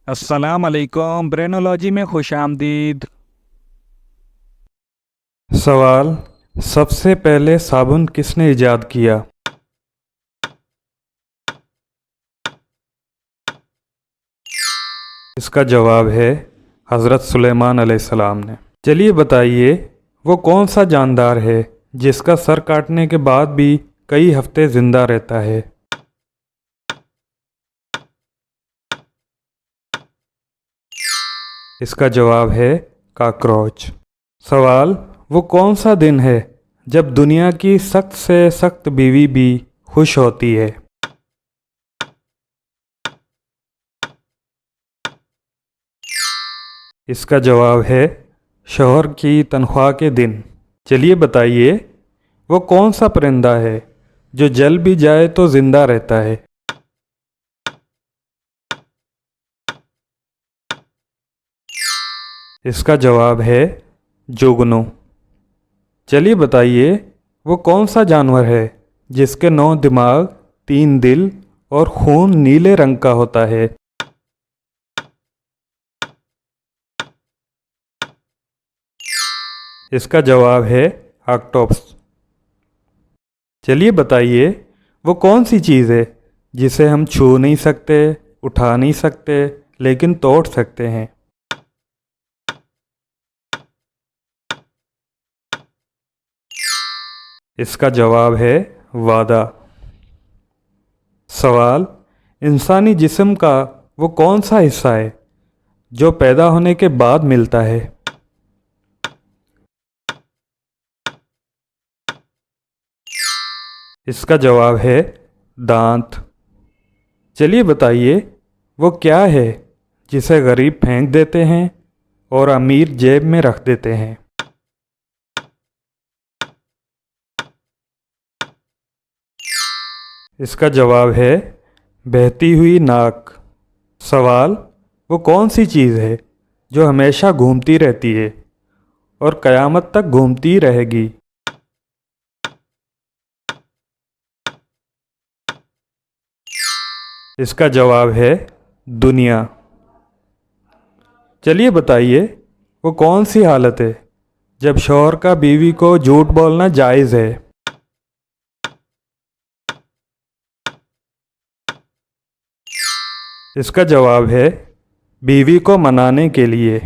السلام علیکم، برینولوجی میں خوش آمدید۔ سوال: سب سے پہلے صابن کس نے ایجاد کیا؟ اس کا جواب ہے حضرت سلیمان علیہ السلام نے۔ چلیے بتائیے، وہ کون سا جاندار ہے جس کا سر کاٹنے کے بعد بھی کئی ہفتے زندہ رہتا ہے؟ اس کا جواب ہے کاکروچ۔ سوال: وہ کون سا دن ہے جب دنیا کی سخت سے سخت بیوی بھی خوش ہوتی ہے؟ اس کا جواب ہے شوہر کی تنخواہ کے دن۔ چلیے بتائیے، وہ کون سا پرندہ ہے جو جل بھی جائے تو زندہ رہتا ہے؟ اس کا جواب ہے جگنو۔ چلیے بتائیے، وہ کون سا جانور ہے جس کے 9 دماغ، 3 دل اور خون نیلے رنگ کا ہوتا ہے؟ اس کا جواب ہے آکٹوپس۔ چلیے بتائیے، وہ کون سی چیز ہے جسے ہم چھو نہیں سکتے، اٹھا نہیں سکتے، لیکن توڑ سکتے ہیں؟ اس کا جواب ہے وعدہ۔ سوال: انسانی جسم کا وہ کون سا حصہ ہے جو پیدا ہونے کے بعد ملتا ہے؟ اس کا جواب ہے دانت۔ چلیے بتائیے، وہ کیا ہے جسے غریب پھینک دیتے ہیں اور امیر جیب میں رکھ دیتے ہیں؟ اس کا جواب ہے بہتی ہوئی ناک۔ سوال: وہ کون سی چیز ہے جو ہمیشہ گھومتی رہتی ہے اور قیامت تک گھومتی رہے گی؟ اس کا جواب ہے دنیا۔ چلیے بتائیے، وہ کون سی حالت ہے جب شوہر کا بیوی کو جھوٹ بولنا جائز ہے؟ اس کا جواب ہے بیوی کو منانے کے لیے۔